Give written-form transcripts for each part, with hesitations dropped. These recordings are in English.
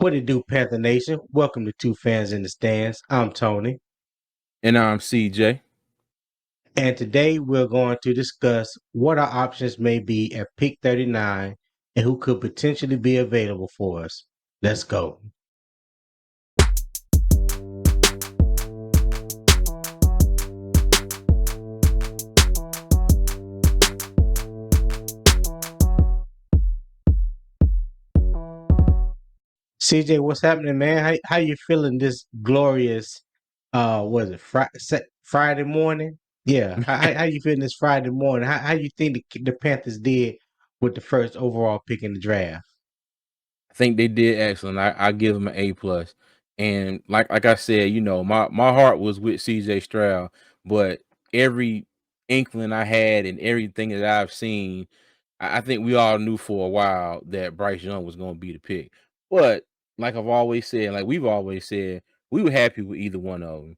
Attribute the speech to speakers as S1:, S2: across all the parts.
S1: What it do, Panther Nation? Welcome to Two Fans in the Stands. I'm Tony,
S2: And I'm CJ.
S1: and today we're going to discuss what our options may be at pick 39 and who could potentially be available for us. Let's go. CJ, what's happening, man? How you feeling this glorious was it Friday morning? Yeah. How you feeling this Friday morning? How you think the Panthers did with the first overall pick in the draft?
S2: I think they did excellent. I give them an A+. And like I said, my heart was with CJ Stroud, but every inkling I had and everything that I've seen, I think we all knew for a while that Bryce Young was going to be the pick. But like I've always said, like we've always said, we were happy with either one of them.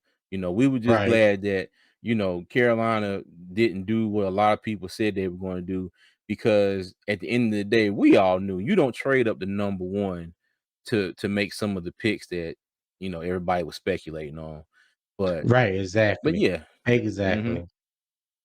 S2: We were just
S1: Right.
S2: glad that Carolina didn't do what a lot of people said they were going to do, because at the end of the day, we all knew you don't trade up the number one to make some of the picks that everybody was speculating on. But
S1: Right,
S2: but
S1: exactly.
S2: yeah. hmm
S1: Exactly.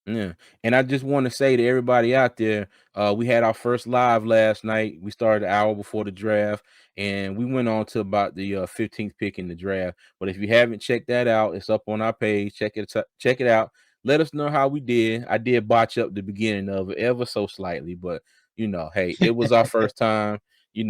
S2: yeah. And I just want to say to everybody out there, we had our first live last night. We started an hour before the draft, and we went on to about the 15th pick in the draft. But if you haven't checked that out, it's up on our page. Check it out. Let us know how we did. I did botch up the beginning of it ever so slightly, but hey, it was our first time. You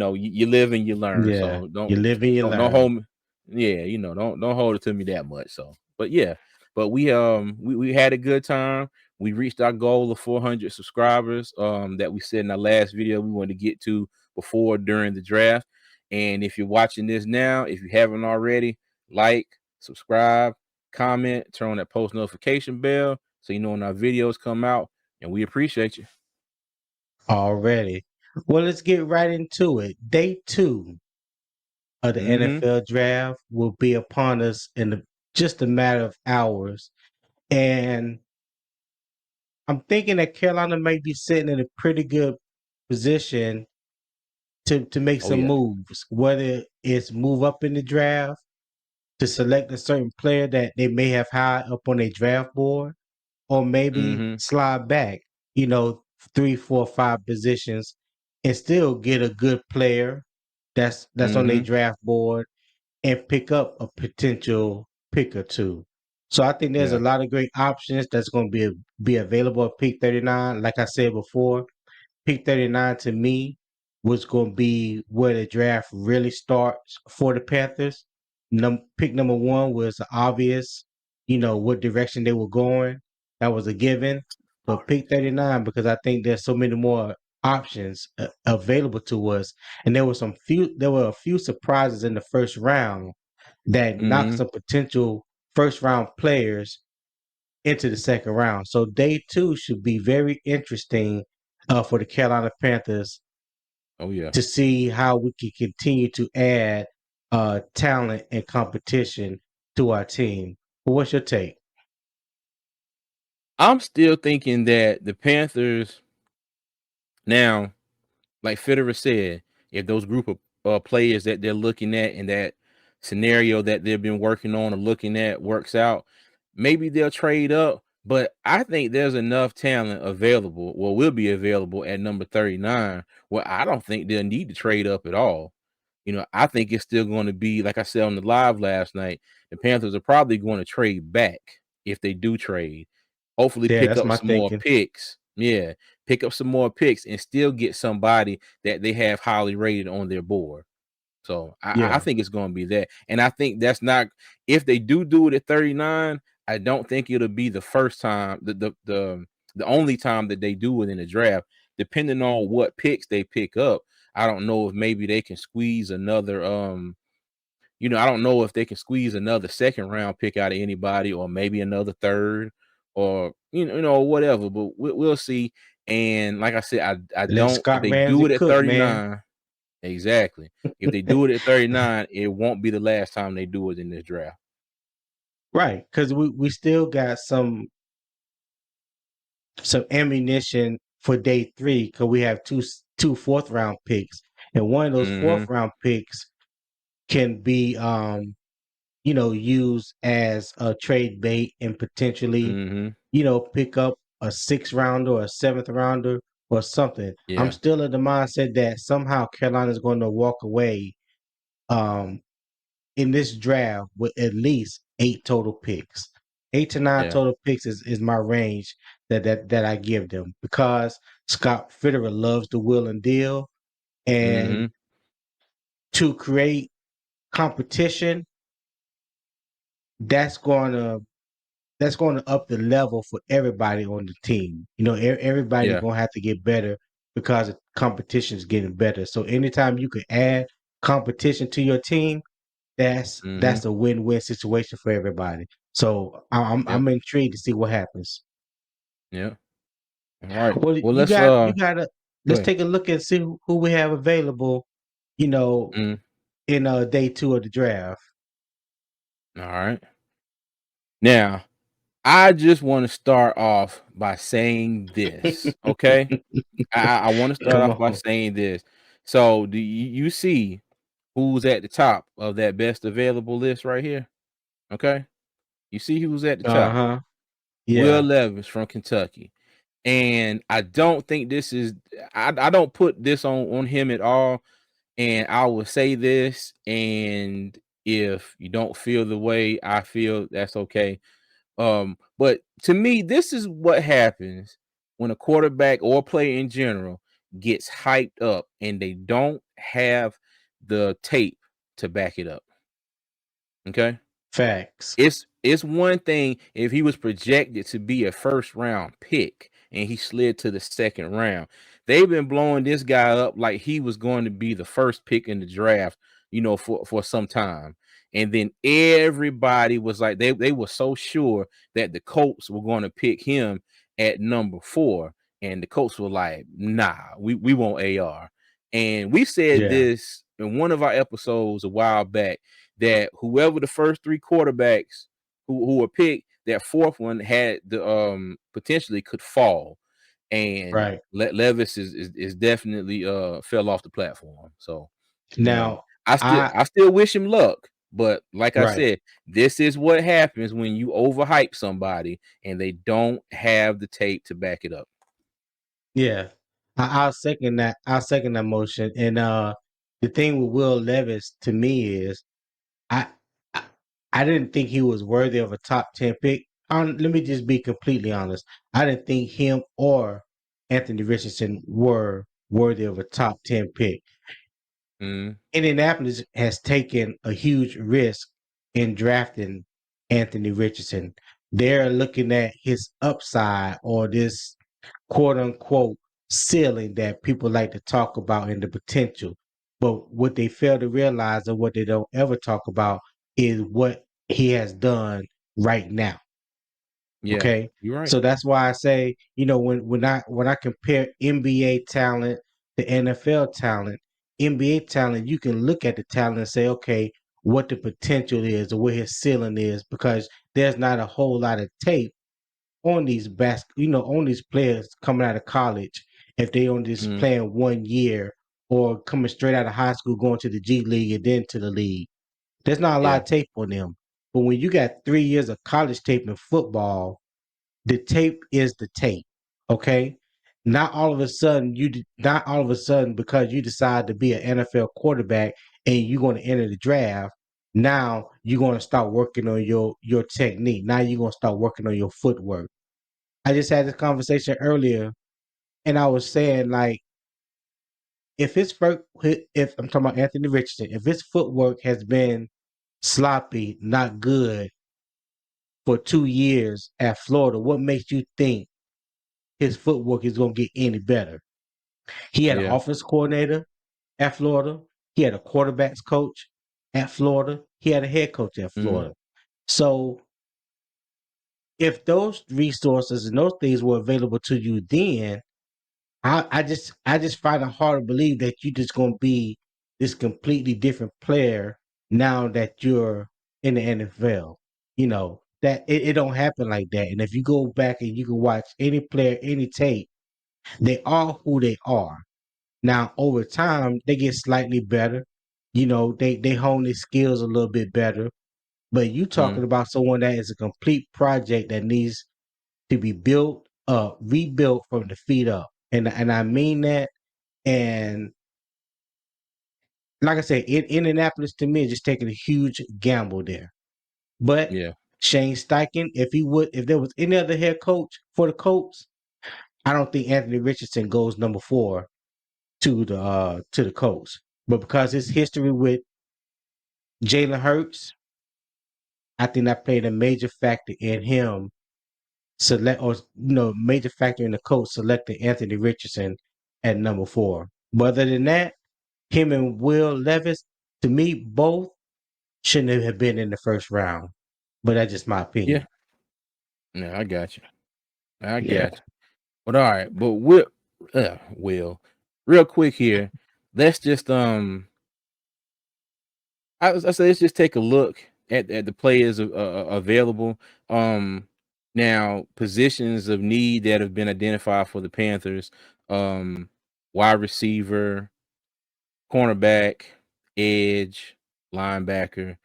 S2: live and you learn.
S1: Yeah,
S2: So
S1: you
S2: don't
S1: live and you
S2: don't
S1: learn.
S2: hold me. Yeah, don't hold it to me that much. So, but yeah, but we had a good time. We reached our goal of 400 subscribers that we said in our last video we wanted to get to before during the draft. And if you're watching this now, if you haven't already, like, subscribe, comment, turn on that post notification bell so you know when our videos come out. And we appreciate you.
S1: Already. Well, let's get right into it. Day two of the
S2: Mm-hmm.
S1: NFL draft will be upon us in just a matter of hours. And I'm thinking that Carolina may be sitting in a pretty good position to make
S2: Oh
S1: some
S2: yeah.
S1: moves, whether it's move up in the draft to select a certain player that they may have high up on their draft board, or maybe
S2: Mm-hmm.
S1: slide back, you know, 3, 4, 5 positions and still get a good player that's on their
S2: Mm-hmm.
S1: draft board and pick up a potential pick or two. So I think there's a
S2: Yeah.
S1: lot of great options that's going to be available at pick 39. Like I said before, pick 39 to me was going to be where the draft really starts for the Panthers. Pick number one was obvious, what direction they were going. That was a given. But pick 39, because I think there's so many more options available to us. And there were a few surprises in the first round that knocked
S2: Mm-hmm.
S1: some potential first round players into the second round. So day two should be very interesting for the Carolina Panthers
S2: Oh yeah.
S1: to see how we can continue to add talent and competition to our team. But what's your take?
S2: I'm still thinking that the Panthers now, like Federer said, if those group of players that they're looking at in that scenario that they've been working on or looking at works out, maybe they'll trade up. But I think there's enough talent available, will be available at number 39, where I don't think they'll need to trade up at all. I think it's still going to be, like I said on the live last night, the Panthers are probably going to trade back if they do trade. Hopefully
S1: Yeah,
S2: pick
S1: that's
S2: up
S1: my
S2: some more
S1: thinking.
S2: picks. Yeah, pick up some more picks and still get somebody that they have highly rated on their board. So I
S1: Yeah,
S2: think it's going to be that. And I think that's not, if they do it at 39, I don't think it'll be the first time, the only time that they do it in the draft. Depending on what picks they pick up, I don't know if maybe they can squeeze another I don't know if they can squeeze another second round pick out of anybody, or maybe another third, or whatever. But we'll see. And like I said, I
S1: let
S2: don't, if
S1: Scott
S2: they do
S1: Ramsey
S2: it at
S1: cook, man.
S2: 39, exactly. If they do it at 39, it won't be the last time they do it in this draft.
S1: Right, because we still got some ammunition for day three because we have two fourth round picks, and one of those fourth
S2: Mm-hmm.
S1: round picks can be used as a trade bait and potentially,
S2: Mm-hmm.
S1: pick up a sixth rounder or a seventh rounder or something. I'm
S2: Yeah.
S1: still in the mindset that somehow Carolina's going to walk away um, in this draft with at least 8 total picks. 8 to 9
S2: Yeah.
S1: total picks is my range that I give them because Scott Fitterer loves the will and deal, and
S2: Mm-hmm.
S1: to create competition, that's going to that's going to up the level for everybody on the team. Everybody
S2: Yeah.
S1: going to have to get better because the competition is getting better. So anytime you can add competition to your team,
S2: Mm-hmm.
S1: that's a win-win situation for everybody. So
S2: Yep.
S1: I'm intrigued to see what happens.
S2: Yeah. All right.
S1: Well,
S2: Well,
S1: you
S2: let's
S1: got you gotta
S2: go
S1: let's
S2: ahead.
S1: take a look and see who we have available. You know,
S2: Mm.
S1: in day two of the draft.
S2: All right. Now, I just want to start off by saying this. Okay. I want to start
S1: Come
S2: off by
S1: on.
S2: saying this. So, do you see who's at the top of that best available list right here? Okay. You see who's at the
S1: Uh
S2: top?
S1: huh.
S2: Will
S1: Yeah.
S2: Levis from Kentucky. And I don't think this is I don't put this on him at all. And I will say this, and if you don't feel the way I feel, that's okay. But to me, this is what happens when a quarterback or player in general gets hyped up and they don't have the tape to back it up. Okay.
S1: Facts.
S2: It's one thing if he was projected to be a first round pick and he slid to the second round. They've been blowing this guy up like he was going to be the first pick in the draft, for some time. And then everybody was like they were so sure that the Colts were going to pick him at number 4. And the Colts were like, nah, we want AR. And we said
S1: Yeah.
S2: this in one of our episodes a while back that whoever the first 3 quarterbacks who were picked, that fourth one had the potentially could fall, and
S1: Right.
S2: Levis is definitely fell off the platform. So
S1: Now,
S2: I still
S1: I
S2: I still wish him luck, but like I
S1: right.
S2: said, this is what happens when you overhype somebody and they don't have the tape to back it up.
S1: Yeah. I'll second that. I'll second that motion. And the thing with Will Levis to me is I I, I didn't think he was worthy of a top 10 pick. Let me just be completely honest. I didn't think him or Anthony Richardson were worthy of a top 10 pick.
S2: Mm,
S1: Indianapolis has taken a huge risk in drafting Anthony Richardson. They're looking at his upside or this quote unquote ceiling that people like to talk about and the potential. But what they fail to realize and what they don't ever talk about is what he has done right now.
S2: yeah,
S1: Okay.
S2: you're right.
S1: So that's why I say, when I compare NBA talent to NFL talent, NBA talent, you can look at the talent and say, okay, what the potential is or what his ceiling is, because there's not a whole lot of tape on on these players coming out of college if they on this
S2: Mm,
S1: playing 1 year or coming straight out of high school going to the G League and then to the league. There's not a lot
S2: yeah,
S1: of tape on them. But when you got 3 years of college tape in football, the tape is the tape. Okay. Not all of a sudden because you decide to be an NFL quarterback and you're going to enter the draft. Now you're going to start working on your technique. Now you're going to start working on your footwork. I just had this conversation earlier, and I was saying like, if I'm talking about Anthony Richardson, if his footwork has been sloppy, not good for 2 years at Florida, what makes you think his footwork is going to get any better? He had an
S2: yeah.
S1: offense coordinator at Florida. He had a quarterbacks coach at Florida. He had a head coach at
S2: Mm,
S1: Florida. So if those resources and those things were available to you then, I just find it hard to believe that you're just gonna be this completely different player now that you're in the NFL. That it don't happen like that. And if you go back and you can watch any player, any tape, they are who they are. Now over time they get slightly better. they hone their skills a little bit better. But you talking
S2: Mhm.
S1: about someone that is a complete project that needs to be built up, rebuilt from the feet up. And I mean that. And like I said, in Indianapolis to me is just taking a huge gamble there. But
S2: Yeah.
S1: Shane Steichen, if there was any other head coach for the Colts, I don't think Anthony Richardson goes number 4 to the Colts. But because his history with Jalen Hurts, I think that played a major factor in him major factor in the coach selecting Anthony Richardson at number 4. But other than that, him and Will Levis, to me, both shouldn't have been in the first round. But that's just my
S2: Yeah.
S1: opinion.
S2: Yeah, I got you. I
S1: Yeah.
S2: got you. But all right, but Will, real quick here, let's just I say let's just take a look at the players available. Now positions of need that have been identified for the Panthers, um, wide receiver, cornerback, edge, linebacker.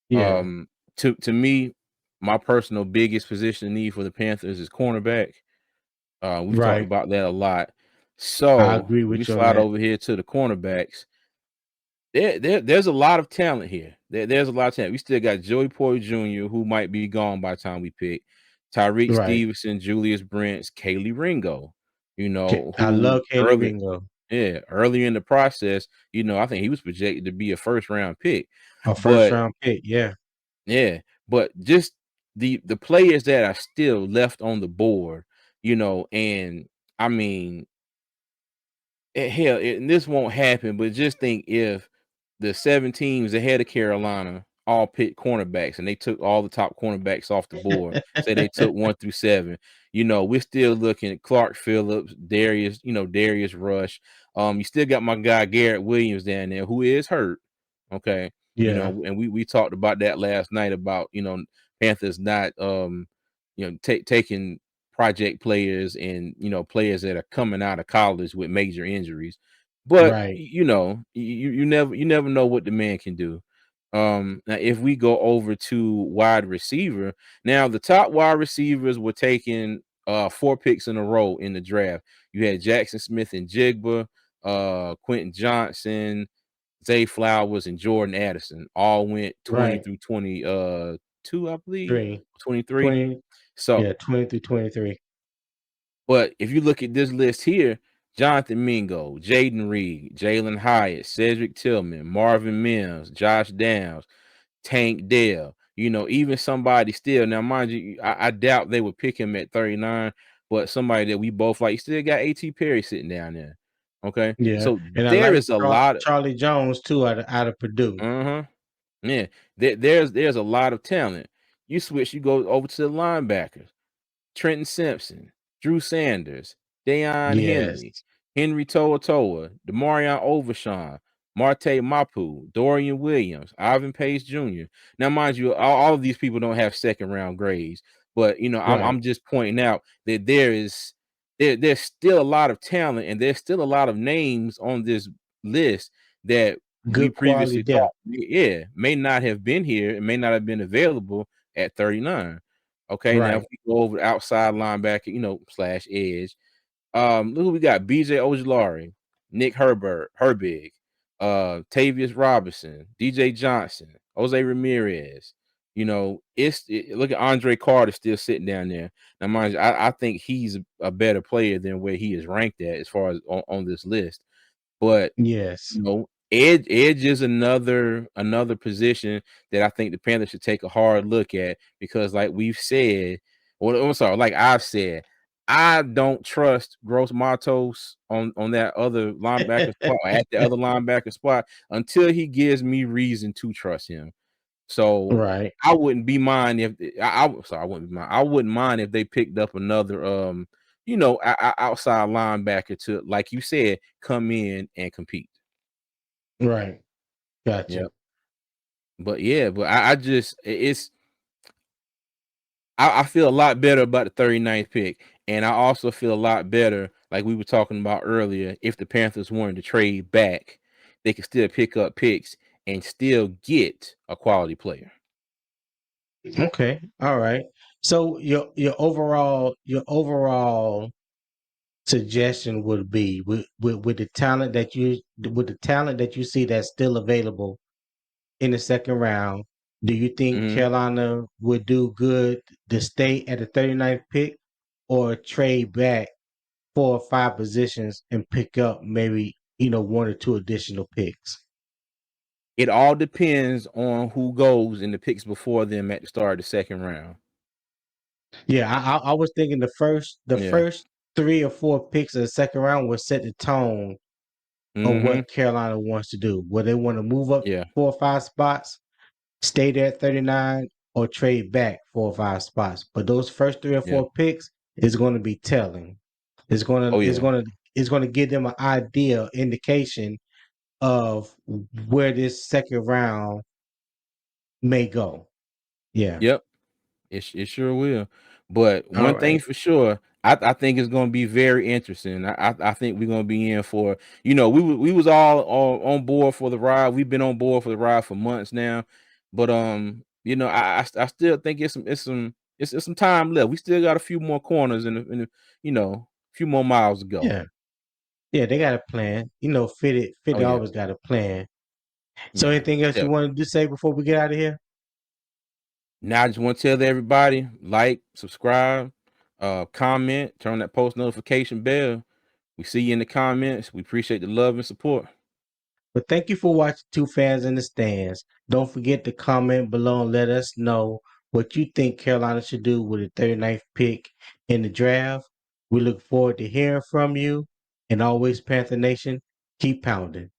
S1: Yeah.
S2: Um, to me, my personal biggest position of need for the Panthers is cornerback. We've talked
S1: Right.
S2: about that a lot.
S1: I
S2: So
S1: agree
S2: if we
S1: with you on
S2: slide
S1: that.
S2: over here to the cornerbacks, there's a lot of talent here. There's a lot of talent. We still got Joey Porter Jr., who might be gone by the time we pick. Tyreek
S1: Right.
S2: Stevenson, Julius Brents, Kaylee Ringo,
S1: I love
S2: who
S1: Kaylee Ringo,
S2: early in the process, I think he was projected to be a first round pick.
S1: a first
S2: But
S1: round pick. Yeah.
S2: yeah, but just the players that are still left on the board, and I mean, hell, and this won't happen, but just think if the 7 teams ahead of Carolina all picked cornerbacks and they took all the top cornerbacks off the board. Say they took 1 through 7. We're still looking at Clark Phillips, Darius Rush. You still got my guy Garrett Williams down there who is hurt. Okay.
S1: Yeah.
S2: And we talked about that last night about, Panthers not taking project players and players that are coming out of college with major injuries. But
S1: Right.
S2: you never know what the man can do. Now if we go over to wide receiver, now the top wide receivers were taking 4 picks in a row in the draft. You had Jackson Smith and Jigba, Quentin Johnson, Zay Flowers, and Jordan Addison. All went 20
S1: Right.
S2: through 22, I believe,
S1: 3.
S2: 23.
S1: 20.
S2: So
S1: Yeah. 20 through 23.
S2: but if you look at this list here, Jonathan Mingo, Jaden Reed, Jalen Hyatt, Cedric Tillman, Marvin Mims, Josh Downs, Tank Dell, even somebody still. Now, mind you, I doubt they would pick him at 39, but somebody that we both like, you still got A.T. Perry sitting down there. Okay.
S1: Yeah.
S2: So
S1: And I
S2: there
S1: like
S2: is a lot of,
S1: Charlie Jones too out of Purdue.
S2: uh-huh. Yeah, there's a lot of talent. You go over to the linebackers. Trenton Simpson, Drew Sanders, Deion
S1: Yes.
S2: Henley, Henry To'oTo'o, Demarion Overshawn, Marte Mapu, Dorian Williams, Ivan Pace Jr. Now, mind you, all of these people don't have second round grades, but
S1: Right.
S2: I'm just pointing out that there's still a lot of talent and there's still a lot of names on this list that we
S1: Good quality
S2: previously thought,
S1: depth.
S2: yeah, may not have been here and may not have been available at 39. Okay, now if
S1: Right.
S2: we go over outside linebacker, slash edge, look who we got: B.J. Ojulari, Nick Herbig, Tavius Robinson, D.J. Johnson, Jose Ramirez. Look at Andre Carter still sitting down there. Now, mind you, I think he's a better player than where he is ranked at as far as on this list. But
S1: Yes.
S2: edge is another position that I think the Panthers should take a hard look at because, like we've said, or I'm sorry, like I've said, I don't trust Gross Matos on that other linebacker spot or at the other linebacker spot until he gives me reason to trust him. So
S1: Right.
S2: I wouldn't be mind if I wouldn't be mind. I wouldn't mind if they picked up another outside linebacker to, like you said, come in and compete.
S1: Right.
S2: Yeah.
S1: Gotcha.
S2: But yeah, but I just it's I feel a lot better about the 39th pick. And I also feel a lot better, like we were talking about earlier, if the Panthers wanted to trade back, they could still pick up picks and still get a quality player.
S1: Okay. All right. So your overall suggestion would be with the talent that you see that's still available in the second round, do you think
S2: Mhm.
S1: Carolina would do good to stay at the 39th pick or trade back 4 or 5 positions and pick up maybe, 1 or 2 additional picks?
S2: It all depends on who goes in the picks before them at the start of the second round.
S1: Yeah, I was thinking the
S2: Yeah.
S1: first 3 or 4 picks of the second round will set the tone of
S2: Mhm.
S1: what Carolina wants to do. Whether they want to move up
S2: Yeah.
S1: 4 or 5 spots, stay there at 39, or trade back 4 or 5 spots. But those first three or
S2: Yeah.
S1: four picks is going to be telling. It's gonna
S2: Oh
S1: it's
S2: yeah.
S1: gonna it's gonna give them an idea, indication of where this second round may go. Yeah.
S2: Yep. It sure will. But
S1: All
S2: one thing
S1: right.
S2: for sure, I think it's gonna be very interesting. I think we're gonna be in for, we was all on board for the ride. We've been on board for the ride for months now. But I still think it's some time left. We still got a few more corners and a few more miles to go.
S1: Yeah. Yeah, they got a plan. Fit
S2: Oh
S1: it
S2: yeah.
S1: always got a plan. So
S2: Yeah.
S1: anything else you
S2: Yep.
S1: wanted to say before we get out of here?
S2: Now I just want to tell everybody, like, subscribe, comment, turn on that post notification bell. We see you in the comments. We appreciate the love and support.
S1: But thank you for watching Two Fans in the Stands. Don't forget to comment below and let us know what you think Carolina should do with the 39th pick in the draft. We look forward to hearing from you. And always, Panther Nation, keep pounding.